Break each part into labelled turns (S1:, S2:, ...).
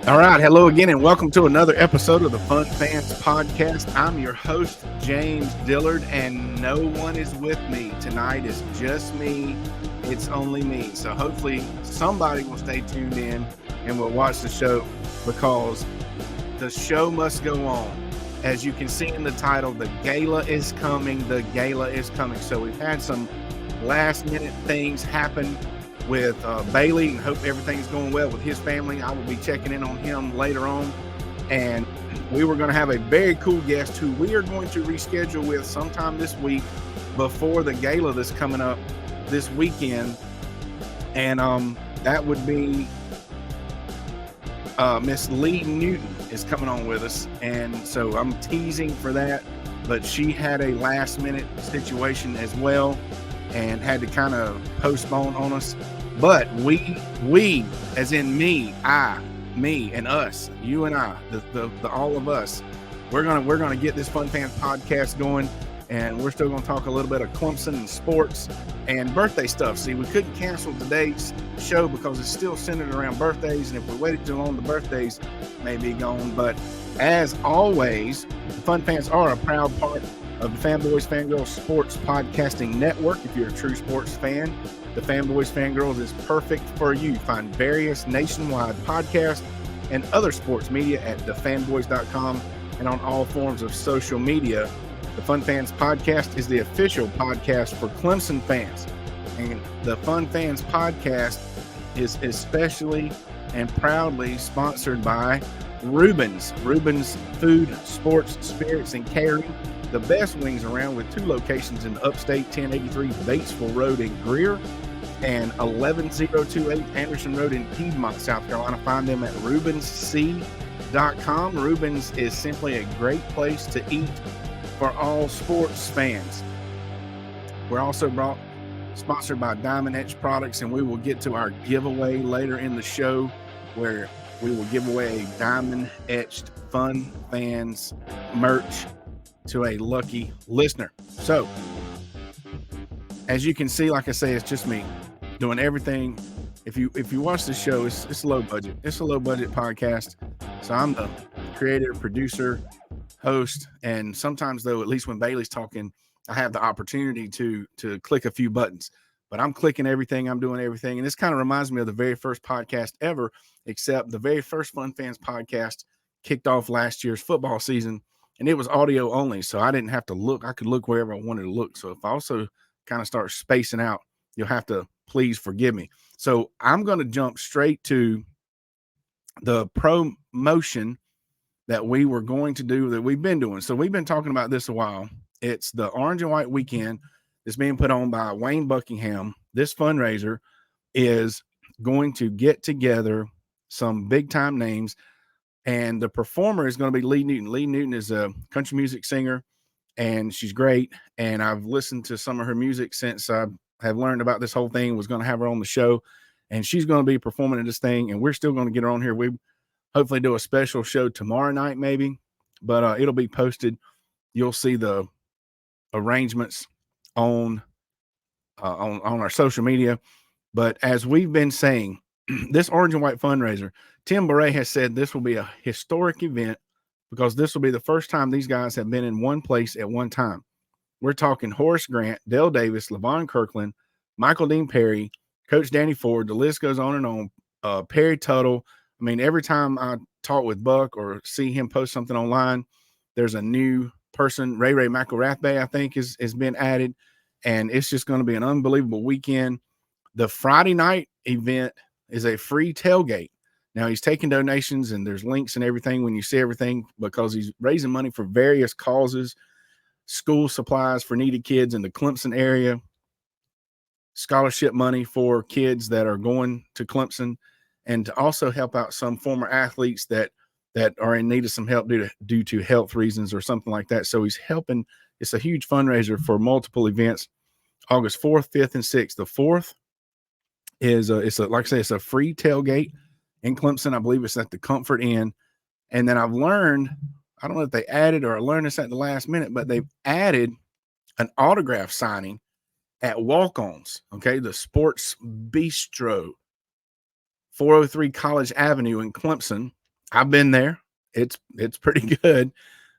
S1: All right. Hello again, and welcome to another episode of the Fun Fans Podcast. I'm your host, James Dillard, and no one is with me. Tonight is just me. It's only me. So hopefully somebody will stay tuned in and will watch the show, because the show must go on. As you can see in the title, the Gala is coming. The Gala is coming. So we've had some last-minute things happen with Bailey, and hope everything's going well with his family. I will be checking in on him later on. And we were going to have a very cool guest who we are going to reschedule with sometime this week before the Gala that's coming up this weekend. And that would be Miss Lee Newton is coming on with us. And so I'm teasing for that, but she had a last minute situation as well and had to kind of postpone on us. But we, as in me, me and us, you and I, the all of us, we're gonna get this Fun Fans podcast going, and we're still gonna talk a little bit of Clemson and sports and birthday stuff. See, we couldn't cancel today's show because it's still centered around birthdays, and if we waited too long, the birthdays may be gone. But as always, the Fun Fans are a proud part of the Fanboys Fangirls Sports Podcasting Network. If you're a true sports fan, the Fanboys Fangirls is perfect for you. Find various nationwide podcasts and other sports media at thefanboys.com and on all forms of social media. The Fun Fans Podcast is the official podcast for Clemson fans. And the Fun Fans Podcast is especially and proudly sponsored by Reuben's Food, Sports, Spirits, and Catering. The best wings around, with 2 locations in the upstate, 1083 Batesville Road in Greer and 11028 Anderson Road in Piedmont, South Carolina. Find them at ReubensC.com. Reuben's is simply a great place to eat for all sports fans. We're also sponsored by Diamond Etch Products, and we will get to our giveaway later in the show, where we will give away a Diamond Etched Fun Fans merch to a lucky listener. So, as you can see, like I say, it's just me doing everything. If you watch the show, it's low budget. It's a low budget podcast. So I'm the creator, producer, host, and sometimes, though, at least when Bailey's talking, I have the opportunity to click a few buttons. But I'm clicking everything. I'm doing everything. And this kind of reminds me of the very first podcast ever, except the very first Fun Fans podcast kicked off last year's football season. And it was audio only, so I didn't have to look. I could look wherever I wanted to look. So if I also kind of start spacing out, you'll have to please forgive me. So I'm going to jump straight to the promotion that we were going to do, that we've been doing. So we've been talking about this a while. It's the Orange and White Weekend that's being put on by Wayne Buckingham. This fundraiser is going to get together some big-time names, and the performer is going to be Lee Newton. Lee Newton is a country music singer, and she's great. And I've listened to some of her music since I have learned about this whole thing, was going to have her on the show. And she's going to be performing at this thing, and we're still going to get her on here. We hopefully do a special show tomorrow night, maybe. But it'll be posted. You'll see the arrangements on our social media. But as we've been saying, this Orange and White fundraiser, Tim Beret has said this will be a historic event, because this will be the first time these guys have been in one place at one time. We're talking Horace Grant, Dale Davis, LaVon Kirkland, Michael Dean Perry, Coach Danny Ford. The list goes on and on. Perry Tuttle. I mean, every time I talk with Buck or see him post something online, there's a new person. Ray McElrathbey, I think, has been added, and it's just going to be an unbelievable weekend. The Friday night event is a free tailgate. Now, he's taking donations, and there's links and everything when you see everything, because he's raising money for various causes, school supplies for needy kids in the Clemson area, scholarship money for kids that are going to Clemson, and to also help out some former athletes that are in need of some help due to health reasons or something like that. So he's helping. It's a huge fundraiser for multiple events. August 4th, 5th, and 6th. The 4th is like I say, it's a free tailgate in Clemson. I believe it's at the Comfort Inn. And then I've learned, I don't know if they added, or I learned this at the last minute, but they've added an autograph signing at Walk-Ons, okay, the Sports Bistro, 403 College Avenue in Clemson. I've been there. It's pretty good.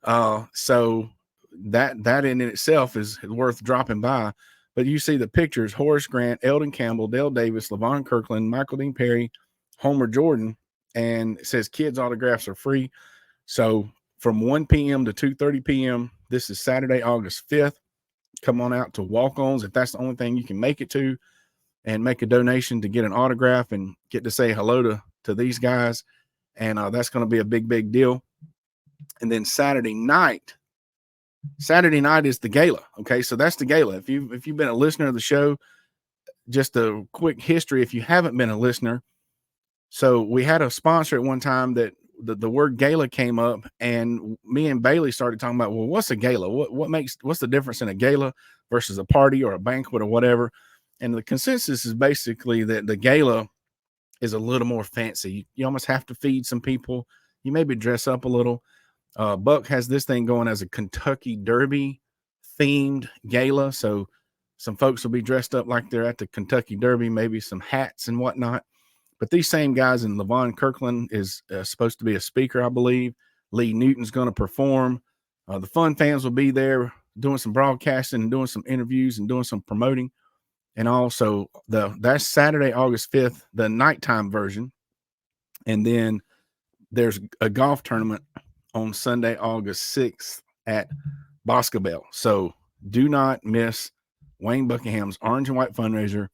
S1: So that in itself is worth dropping by. But you see the pictures: Horace Grant, Eldon Campbell, Dale Davis, Levon Kirkland, Michael Dean Perry, Homer Jordan, and it says kids autographs are free. So from 1 p.m. to 2:30 p.m. This is Saturday, August 5th. Come on out to walk-ons if that's the only thing you can make it to, and make a donation to get an autograph and get to say hello to these guys. And that's going to be a big deal. And then Saturday night is the gala. Okay, so that's the gala. If you've been a listener of the show, just a quick history. If you haven't been a listener, so we had a sponsor at one time that the word gala came up, and me and Bailey started talking about, well, what's a gala? What's the difference in a gala versus a party or a banquet or whatever? And the consensus is basically that the gala is a little more fancy. You almost have to feed some people. You maybe dress up a little. Buck has this thing going as a Kentucky Derby themed gala. So some folks will be dressed up like they're at the Kentucky Derby, maybe some hats and whatnot. But these same guys, and Levon Kirkland is supposed to be a speaker, I believe. Lee Newton's going to perform. The fun fans will be there doing some broadcasting and doing some interviews and doing some promoting. And also that's Saturday, August 5th, the nighttime version. And then there's a golf tournament on Sunday, August 6th at Boscobel. So do not miss Wayne Buckingham's Orange and White fundraiser.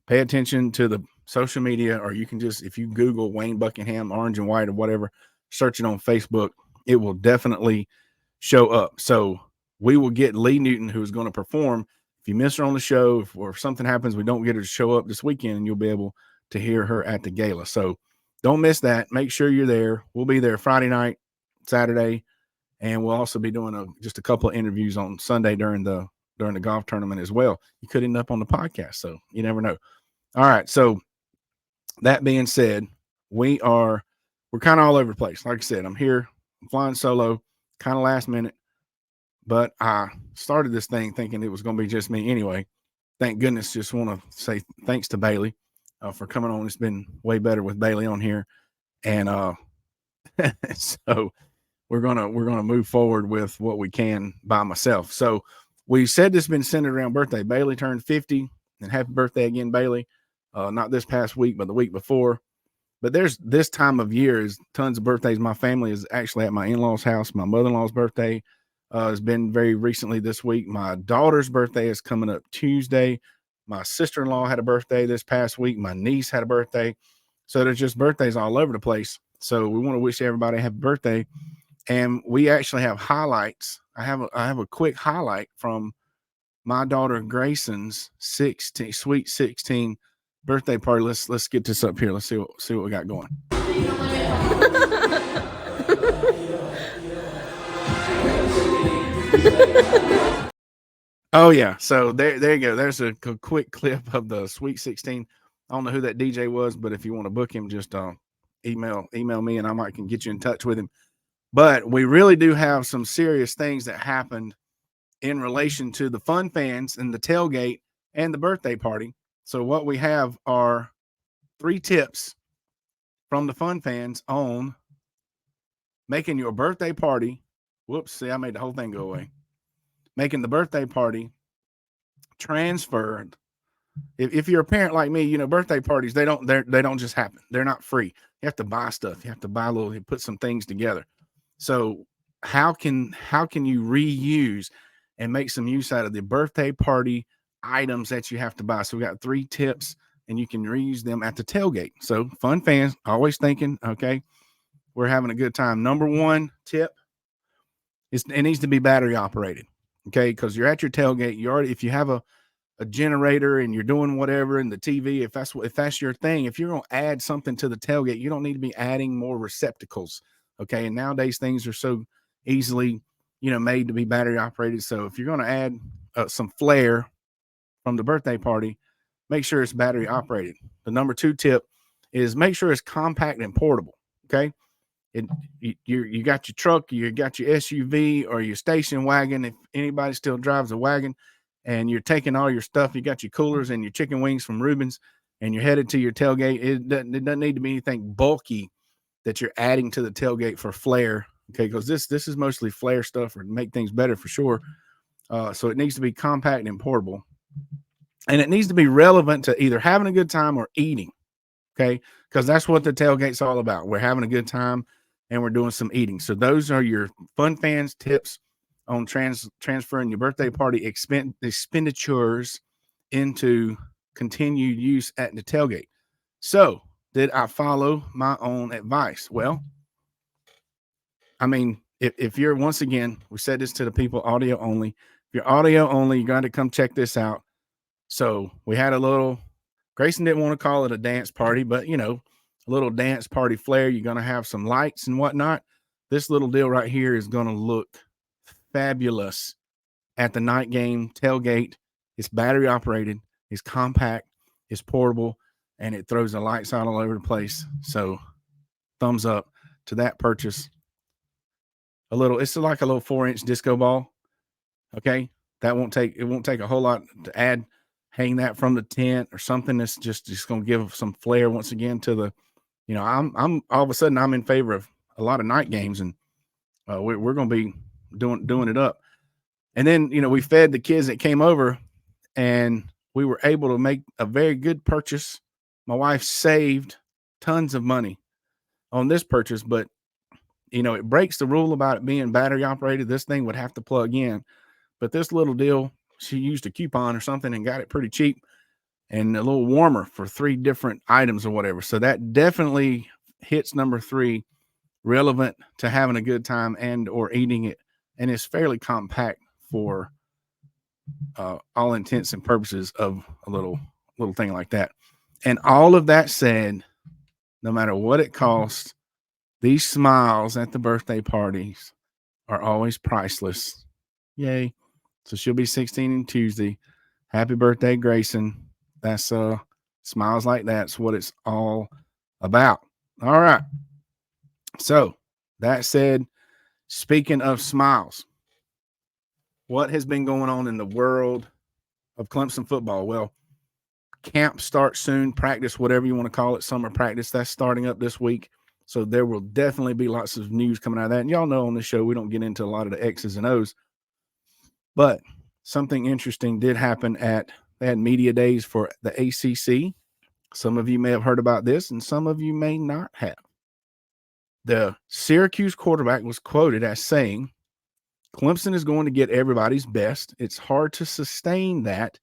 S1: Pay attention to the social media, or you can just, if you Google Wayne Buckingham, Orange and White or whatever, search it on Facebook, it will definitely show up. So we will get Lee Newton, who is going to perform. If you miss her on the show, or if something happens, we don't get her to show up this weekend, and you'll be able to hear her at the gala. So don't miss that. Make sure you're there. We'll be there Friday night, Saturday, and we'll also be doing just a couple of interviews on Sunday during the golf tournament as well. You could end up on the podcast, so you never know. All right, so that being said, we're kind of all over the place. Like I said, I'm here, I'm flying solo, kind of last minute, but I started this thing thinking it was going to be just me anyway. Thank goodness. Just want to say thanks to Bailey for coming on. It's been way better with Bailey on here, and so we're gonna move forward with what we can by myself. So we said this has been centered around birthday. Bailey turned 50, and happy birthday again, Bailey. Not this past week, but the week before. But there's this time of year is tons of birthdays. My family is actually at my in-laws' house. My mother-in-law's birthday has been very recently this week. My daughter's birthday is coming up Tuesday. My sister-in-law had a birthday this past week. My niece had a birthday. So there's just birthdays all over the place. So we want to wish everybody a happy birthday. And we actually have highlights. I have a quick highlight from my daughter Grayson's sweet 16 birthday party. Let's get this up here. Let's see what we got going. Oh yeah, so there you go. There's a quick clip of the Sweet 16. I don't know who that DJ was, but if you want to book him, just email me, and I might can get you in touch with him. But we really do have some serious things that happened in relation to the fun fans and the tailgate and the birthday party. So what we have are 3 tips from the fun fans on making your birthday party. Whoops, see, I made the whole thing go away. Making the birthday party transferred. If you're a parent like me, you know, birthday parties, they don't just happen. They're not free. You have to buy stuff. You have to buy you put some things together. So how can you reuse and make some use out of the birthday party items that you have to buy? So we got 3 tips, and you can reuse them at the tailgate. So fun fans, always thinking, okay, we're having a good time. Number 1 tip is it needs to be battery operated. Okay, because you're at your tailgate. If you have a generator and you're doing whatever in the TV, if that's your thing, if you're going to add something to the tailgate, you don't need to be adding more receptacles. Okay, and nowadays things are so easily, made to be battery operated. So if you're going to add some flair from the birthday party, make sure it's battery operated. The number 2 tip is make sure it's compact and portable. Okay, you got your truck, you got your SUV or your station wagon, if anybody still drives a wagon, and you're taking all your stuff, you got your coolers and your chicken wings from Reuben's, and you're headed to your tailgate. It doesn't need to be anything bulky that you're adding to the tailgate for flair. Okay, because this is mostly flair stuff or make things better for sure. So it needs to be compact and portable, and it needs to be relevant to either having a good time or eating. Okay, because that's what the tailgate's all about. We're having a good time and we're doing some eating. So those are your fun fans tips on transferring your birthday party expenditures into continued use at the tailgate. So did I follow my own advice? Well, I mean, if you're, once again, we said this to the people, audio only. If you're audio only, you got to come check this out. So we had a little, Grayson didn't want to call it a dance party, but a little dance party flair. You're going to have some lights and whatnot. This little deal right here is going to look fabulous at the night game tailgate. It's battery operated, it's compact, it's portable, and it throws the lights out all over the place. So thumbs up to that purchase. It's like a little 4-inch disco ball. Okay. It won't take a whole lot to add. Hang that from the tent or something that's just going to give some flair once again to the, I'm all of a sudden I'm in favor of a lot of night games, and we're going to be doing it up. And then, we fed the kids that came over, and we were able to make a very good purchase. My wife saved tons of money on this purchase, but it breaks the rule about it being battery operated. This thing would have to plug in, but this little deal, she used a coupon or something and got it pretty cheap and a little warmer for 3 different items or whatever. So that definitely hits number 3, relevant to having a good time and or eating it. And it's fairly compact for all intents and purposes of a little thing like that. And all of that said, no matter what it costs, these smiles at the birthday parties are always priceless. Yay. So she'll be 16 on Tuesday. Happy birthday, Grayson. That's smiles like that's what it's all about. All right. So that said, speaking of smiles, what has been going on in the world of Clemson football? Well, camp starts soon, practice, whatever you want to call it, summer practice, that's starting up this week. So there will definitely be lots of news coming out of that. And y'all know on this show, we don't get into a lot of the X's and O's, but something interesting did happen they had media days for the ACC. Some of you may have heard about this and some of you may not have. The Syracuse quarterback was quoted as saying, Clemson is going to get everybody's best. It's hard to sustain that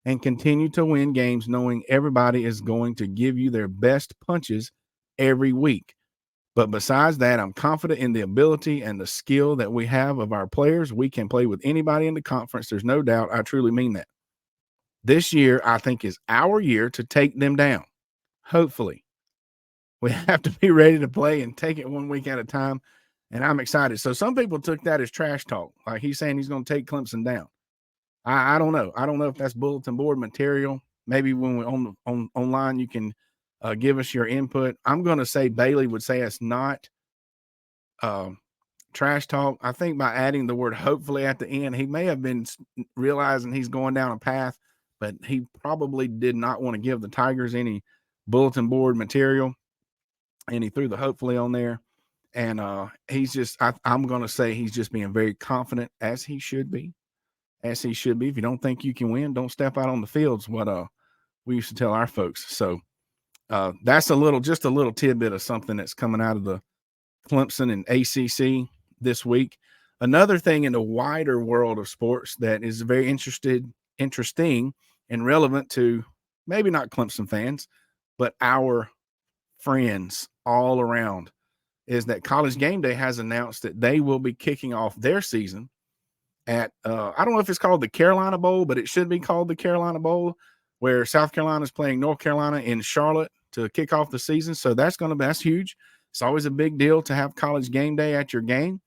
S1: and continue to win games knowing everybody is going to give you their best punches every week. But besides that, I'm confident in the ability and the skill that we have of our players. We can play with anybody in the conference. There's no doubt. I truly mean that. This year, I think, is our year to take them down. Hopefully. We have to be ready to play and take it one week at a time. And I'm excited. So some people took that as trash talk. Like he's saying he's going to take Clemson down. I don't know. I don't know if that's bulletin board material. Maybe when we're online, you can give us your input. I'm going to say Bailey would say it's not trash talk. I think by adding the word hopefully at the end, he may have been realizing he's going down a path, but he probably did not want to give the Tigers any bulletin board material. And he threw the hopefully on there. And he's just, I'm going to say he's just being very confident, as he should be. As he should be. If you don't think you can win, don't step out on the fields. What we used to tell our folks. So that's just a little tidbit of something that's coming out of the Clemson and ACC this week. Another thing in the wider world of sports that is very interesting and relevant to maybe not Clemson fans, but our friends all around, is that College Game Day has announced that they will be kicking off their season at I don't know if it's called the Carolina Bowl, but it should be called the Carolina Bowl, where South Carolina is playing North Carolina in Charlotte to kick off the season. So that's huge. It's always a big deal to have College Game Day at your game.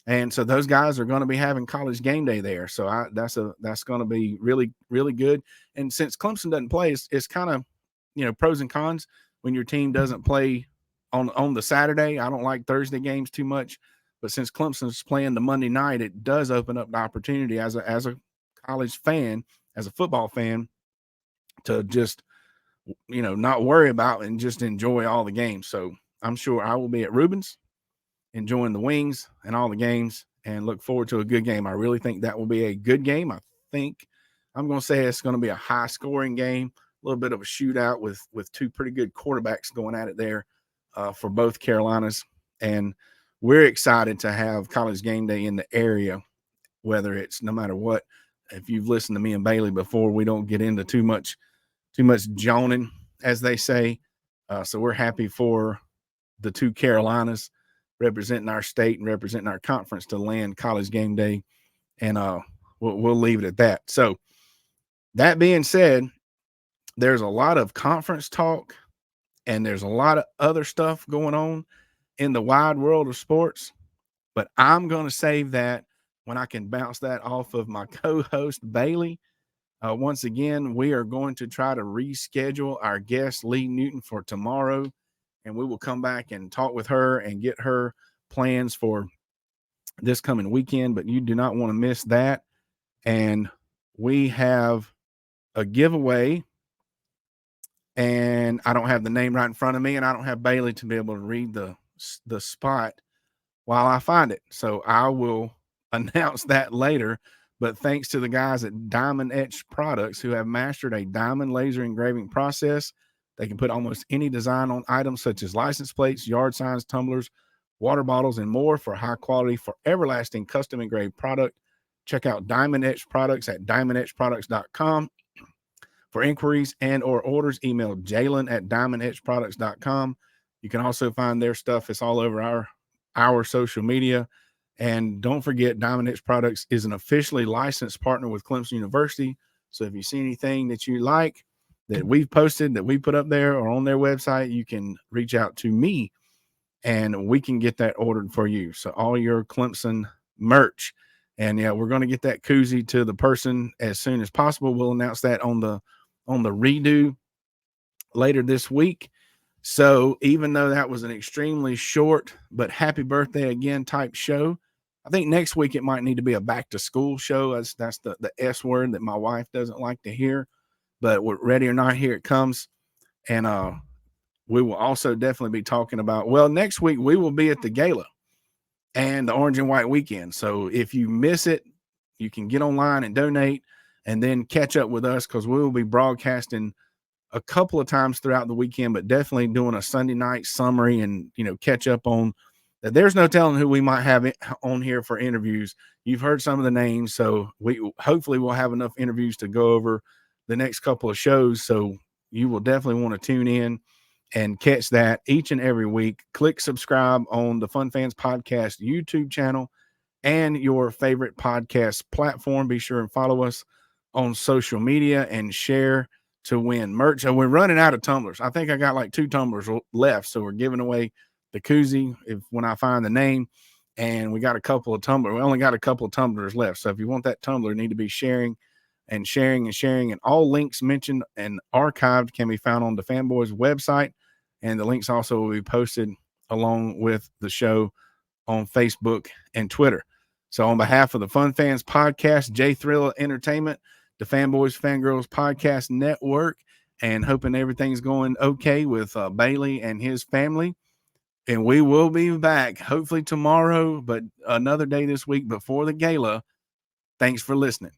S1: And so those guys are going to be having College Game Day there. So that's going to be really, really good. And since Clemson doesn't play, it's kind of, pros and cons when your team doesn't play on the Saturday. I don't like Thursday games too much, but since Clemson's playing the Monday night, it does open up the opportunity as a college fan, as a football fan, to just, not worry about and just enjoy all the games. So I'm sure I will be at Rubens enjoying the wings and all the games and look forward to a good game. I really think that will be a good game. I think I'm going to say it's going to be a high scoring game, a little bit of a shootout with two pretty good quarterbacks going at it there for both Carolinas. And we're excited to have College Game Day in the area, whether it's no matter what. If you've listened to me and Bailey before, we don't get into too much joning, as they say. So we're happy for the two Carolinas representing our state and representing our conference to land College Game Day. And we'll leave it at that. So that being said, there's a lot of conference talk and there's a lot of other stuff going on in the wide world of sports, but I'm going to save that when I can bounce that off of my co-host Bailey. Once again, we are going to try to reschedule our guest Lee Newton for tomorrow, and we will come back and talk with her and get her plans for this coming weekend, but you do not want to miss that. And we have a giveaway, and I don't have the name right in front of me, and I don't have Bailey to be able to read the spot while I find it. So I will announce that later. But thanks to the guys at Diamond Etched Products who have mastered a diamond laser engraving process, they can put almost any design on items such as license plates, yard signs, tumblers, water bottles, and more for high quality, for everlasting custom engraved product. Check out Diamond Etched Products at diamondetchedproducts.com. For inquiries and or orders, email Jalen at diamondetchedproducts.com. You can also find their stuff. It's all over our social media. And don't forget, Diamond Etched Products is an officially licensed partner with Clemson University. So if you see anything that you like that we've posted, that we put up there or on their website, you can reach out to me and we can get that ordered for you. So all your Clemson merch. And yeah, we're going to get that koozie to the person as soon as possible. We'll announce that on the redo later this week. So even though that was an extremely short but happy birthday again type show, I think next week it might need to be a back to school show. That's the S word that my wife doesn't like to hear, but we're ready or not, here it comes. And we will also definitely be talking about, well, next week we will be at the Gala and the Orange and White weekend. So if you miss it, you can get online and donate and then catch up with us, because we will be broadcasting a couple of times throughout the weekend, but definitely doing a Sunday night summary and, catch up on that. There's no telling who we might have on here for interviews. You've heard some of the names, so hopefully we'll have enough interviews to go over the next couple of shows. So you will definitely want to tune in and catch that each and every week. Click subscribe on the Fun Fans Podcast YouTube channel and your favorite podcast platform. Be sure and follow us on social media and share to win merch. So we're running out of tumblers. I think I got like 2 tumblers left. So we're giving away the koozie when I find the name. And we got a couple of tumblers. We only got a couple of tumblers left. So if you want that tumbler, you need to be sharing. And all links mentioned and archived can be found on the Fanboys website. And the links also will be posted along with the show on Facebook and Twitter. So on behalf of the Fun Fans Podcast, J Thrill Entertainment, the Fanboys Fangirls Podcast Network, and hoping everything's going okay with Bailey and his family. And we will be back hopefully tomorrow, but another day this week before the Gala. Thanks for listening.